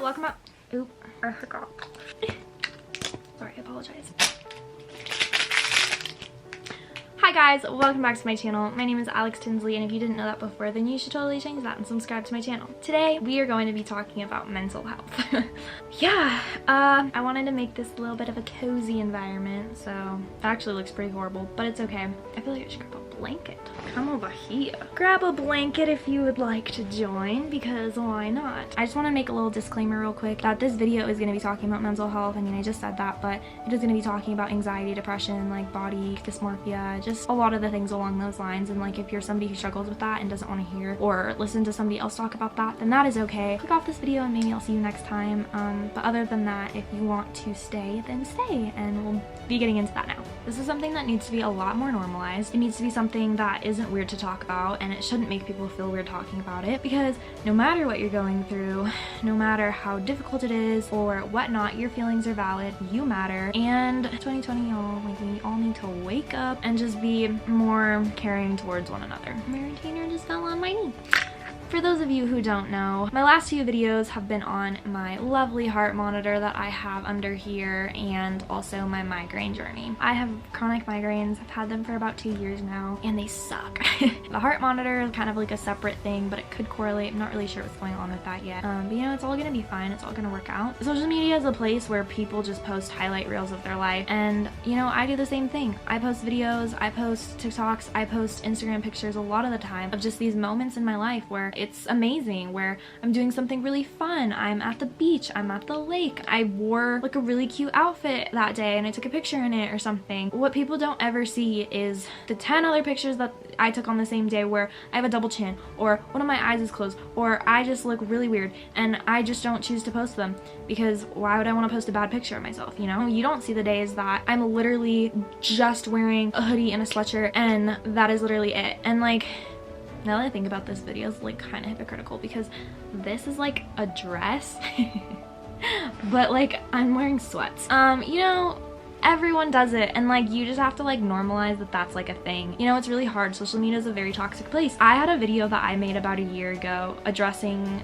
Welcome up. Oop, I forgot. Sorry, I apologize. Hi guys, welcome back to my channel. My name is Alex Tinsley, and if you didn't know that before, then you should totally change that and subscribe to my channel. Today, we are going to be talking about mental health. Yeah, I wanted to make this a little bit of a cozy environment, so it actually looks pretty horrible, but it's okay. I feel like I should grab a blanket. Come over here. Grab a blanket if you would like to join, because why not? I just want to make a little disclaimer real quick that this video is going to be talking about mental health. I mean, I just said that, but it is going to be talking about anxiety, depression, like body dysmorphia, just a lot of the things along those lines. And like, if you're somebody who struggles with that and doesn't want to hear or listen to somebody else talk about that, then that is okay. Click off this video and maybe I'll see you next time. But other than that, if you want to stay, then stay, and we'll be getting into that now. This is something that needs to be a lot more normalized. It needs to be something that isn't weird to talk about, and it shouldn't make people feel weird talking about it, because no matter what you're going through, no matter how difficult it is or whatnot, your feelings are valid, you matter. And 2020, y'all, like, we all need to wake up and just be more caring towards one another. Mary Tainer just fell on my knee. For those of you who don't know, my last few videos have been on my lovely heart monitor that I have under here, and also my migraine journey. I have chronic migraines. I've had them for about 2 years now, and they suck. The heart monitor is kind of like a separate thing, but it could correlate. I'm not really sure what's going on with that yet. But you know, it's all gonna be fine. It's all gonna work out. Social media is a place where people just post highlight reels of their life, and you know, I do the same thing. I post videos, I post TikToks, I post Instagram pictures a lot of the time of just these moments in my life where it's amazing, where I'm doing something really fun. I'm at the beach, I'm at the lake, I wore like a really cute outfit that day and I took a picture in it or something. What people don't ever see is the 10 other pictures that I took on the same day where I have a double chin, or one of my eyes is closed, or I just look really weird, and I just don't choose to post them, because why would I want to post a bad picture of myself, you know? You don't see the days that I'm literally just wearing a hoodie and a sweatshirt, and that is literally it. And like, now that I think about this video, is like kind of hypocritical, because this is like a dress but like I'm wearing sweats. You know, everyone does it, and like, you just have to like normalize that that's like a thing. You know, it's really hard. Social media is a very toxic place. I had a video that I made about a year ago addressing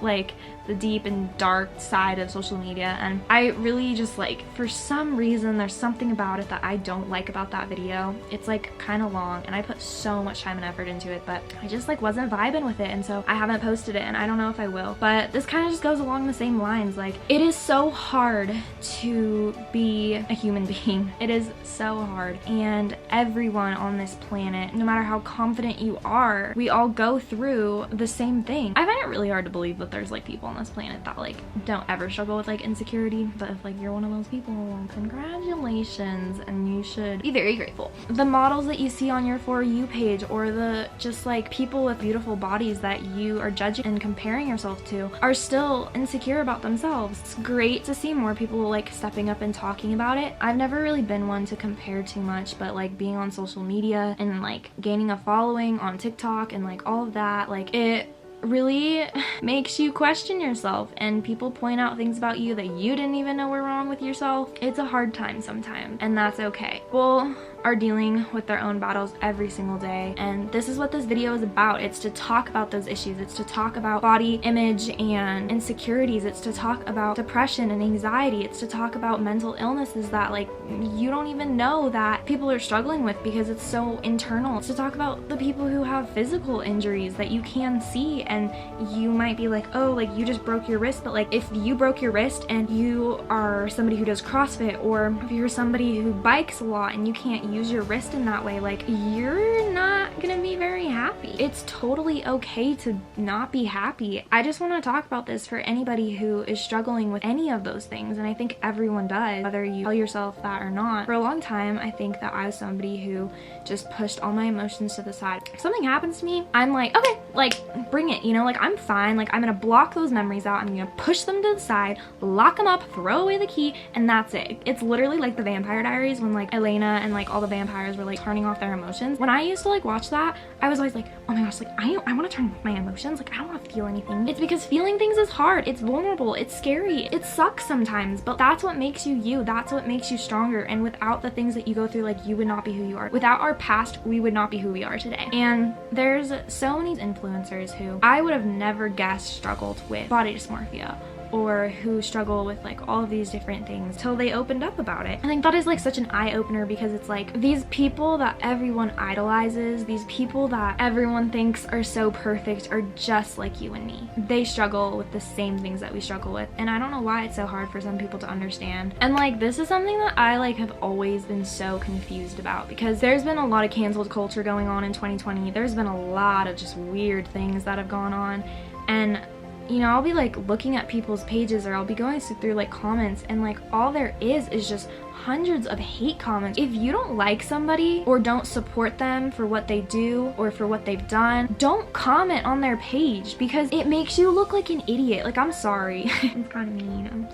like the deep and dark side of social media, and I really just like, for some reason, there's something about it that I don't like about that video. It's like kind of long, and I put so much time and effort into it, but I just like wasn't vibing with it, and so I haven't posted it, and I don't know if I will. But this kind of just goes along the same lines. Like, it is so hard to be a human being. It is so hard, and everyone on this planet, no matter how confident you are, we all go through the same thing. I find it really hard to believe that there's like people on this planet that like don't ever struggle with like insecurity, but if like you're one of those people, congratulations, and you should be very grateful. The models that you see on your For You page, or the just like people with beautiful bodies that you are judging and comparing yourself to, are still insecure about themselves. It's great to see more people like stepping up and talking about it. I've never really been one to compare too much, but like being on social media and like gaining a following on TikTok and like all of that, like, it really makes you question yourself, and people point out things about you that you didn't even know were wrong with yourself. It's a hard time sometimes, and that's okay. People are dealing with their own battles every single day, and this is what this video is about. It's to talk about those issues. It's to talk about body image and insecurities. It's to talk about depression and anxiety. It's to talk about mental illnesses that like you don't even know that people are struggling with, because it's so internal. It's to talk about the people who have physical injuries that you can see, and you might be like, oh, like you just broke your wrist, but like if you broke your wrist and you are somebody who does CrossFit, or if you're somebody who bikes a lot and you can't use your wrist in that way, like, you're not gonna be very happy. It's totally okay to not be happy. I just want to talk about this for anybody who is struggling with any of those things, and I think everyone does, whether you tell yourself that or not. For a long time, I think that I was somebody who just pushed all my emotions to the side. If something happens to me, I'm like, okay, like, bring it. it, you know? Like, I'm fine. Like, I'm gonna block those memories out. I'm gonna push them to the side, lock them up, throw away the key, and that's it. It's literally like the Vampire Diaries when like Elena and like all the vampires were like turning off their emotions. When I used to like watch that, I was always like, oh my gosh, like I want to turn off my emotions. Like, I don't want to feel anything. It's because feeling things is hard. It's vulnerable. It's scary. It sucks sometimes, but that's what makes you you. That's what makes you stronger. And without the things that you go through, like, you would not be who you are. Without our past, we would not be who we are today. And there's so many influencers who I would have never guessed struggled with body dysmorphia, or who struggle with like all of these different things till they opened up about it. I think that is like such an eye-opener, because it's like these people that everyone idolizes, these people that everyone thinks are so perfect, are just like you and me. They struggle with the same things that we struggle with, and I don't know why it's so hard for some people to understand. And like, this is something that I like have always been so confused about, because there's been a lot of canceled culture going on in 2020. There's been a lot of just weird things that have gone on, and you know, I'll be like looking at people's pages, or I'll be going through like comments, and like all there is just hundreds of hate comments. If you don't like somebody or don't support them for what they do or for what they've done, don't comment on their page, because it makes you look like an idiot. Like, I'm sorry. It's kind of mean.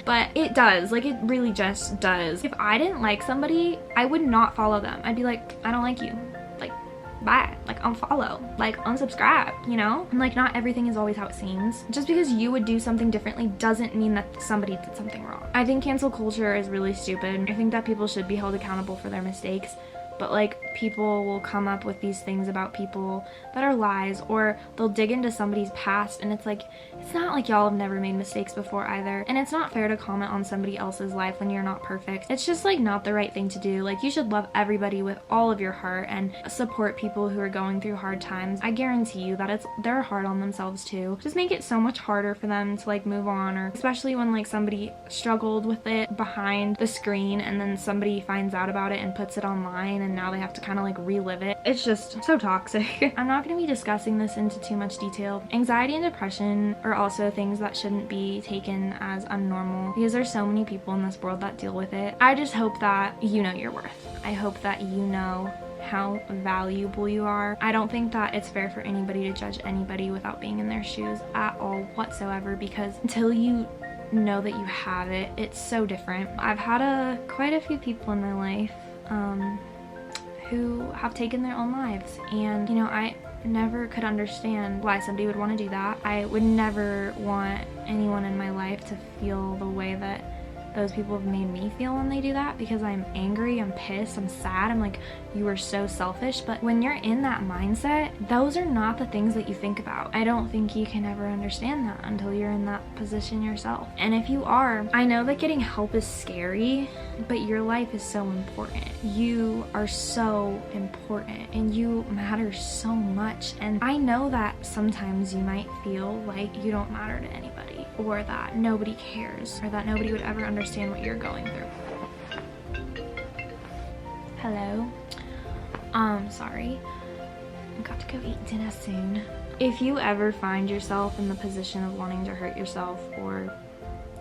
But it does. Like, it really just does. If I didn't like somebody, I would not follow them. I'd be like, I don't like you. Like, bye. Like, unfollow, like unsubscribe, you know? And like, not everything is always how it seems. Just because you would do something differently doesn't mean that somebody did something wrong. I think cancel culture is really stupid. I think that people should be held accountable for their mistakes, but like, people will come up with these things about people that are lies, or they'll dig into somebody's past, and it's like, it's not like y'all have never made mistakes before either, and it's not fair to comment on somebody else's life when you're not perfect. It's just like not the right thing to do. Like, you should love everybody with all of your heart and support people who are going through hard times. I guarantee you that they're hard on themselves too. Just make it so much harder for them to like move on, or especially when like somebody struggled with it behind the screen and then somebody finds out about it and puts it online, and now they have to kind of like relive it. It's just so toxic. I'm not going to be discussing this into too much detail. Anxiety and depression are also things that shouldn't be taken as unnormal, because there's so many people in this world that deal with it. I just hope that you know your worth. I hope that you know how valuable you are. I don't think that it's fair for anybody to judge anybody without being in their shoes at all whatsoever, because until you know that you have it, it's so different. I've had quite a few people in my life who have taken their own lives, and you know, I never could understand why somebody would want to do that. I would never want anyone in my life to feel the way that those people have made me feel when they do that, because I'm angry, I'm pissed, I'm sad, I'm like, you are so selfish. But when you're in that mindset, those are not the things that you think about. I don't think you can ever understand that until you're in that position yourself. And if you are, I know that getting help is scary, but your life is so important. You are so important, and you matter so much. And I know that sometimes you might feel like you don't matter to anybody, or that nobody cares, or that nobody would ever understand what you're going through. Hello? Sorry. I've got to go eat dinner soon. If you ever find yourself in the position of wanting to hurt yourself, or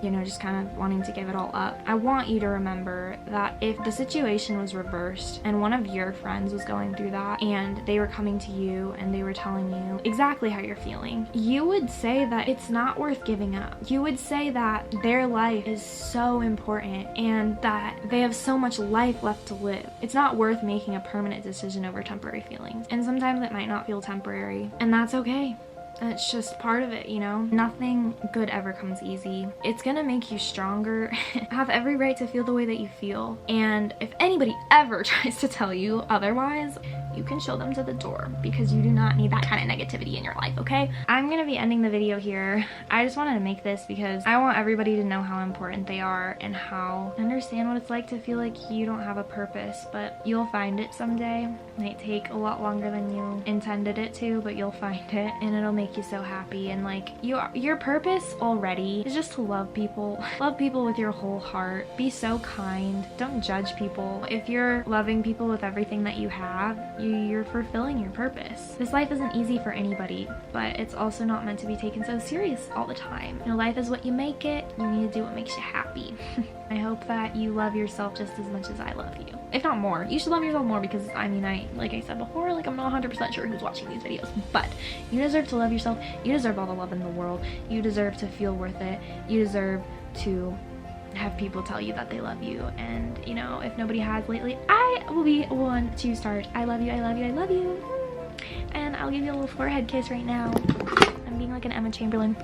you know, just kind of wanting to give it all up, I want you to remember that if the situation was reversed and one of your friends was going through that, and they were coming to you and they were telling you exactly how you're feeling, you would say that it's not worth giving up. You would say that their life is so important and that they have so much life left to live. It's not worth making a permanent decision over temporary feelings. And sometimes it might not feel temporary, and that's okay. It's just part of it, you know? Nothing good ever comes easy. It's gonna make you stronger. Have every right to feel the way that you feel. And if anybody ever tries to tell you otherwise, you can show them to the door, because you do not need that kind of negativity in your life, okay? I'm gonna be ending the video here. I just wanted to make this because I want everybody to know how important they are, and how understand what it's like to feel like you don't have a purpose, but you'll find it someday. It might take a lot longer than you intended it to, but you'll find it, and it'll make you so happy. And like, your purpose already is just to love people. Love people with your whole heart. Be so kind. Don't judge people. If you're loving people with everything that you have, you're fulfilling your purpose. This life isn't easy for anybody, but it's also not meant to be taken so serious all the time. You know, life is what you make it. You need to do what makes you happy. I hope that you love yourself just as much as I love you. If not more. You should love yourself more because, I mean, like I said before, like I'm not 100% sure who's watching these videos, but you deserve to love yourself. You deserve all the love in the world. You deserve to feel worth it. You deserve to have people tell you that they love you, and you know, if nobody has lately, I will be one to start. I love you, I love you, I love you. And I'll give you a little forehead kiss right now. I'm being like an Emma Chamberlain.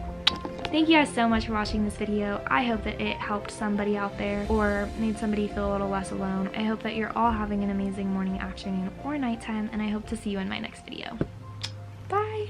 Thank you guys so much for watching this video. I hope that it helped somebody out there or made somebody feel a little less alone. I hope that you're all having an amazing morning, afternoon, or nighttime, and I hope to see you in my next video. Bye!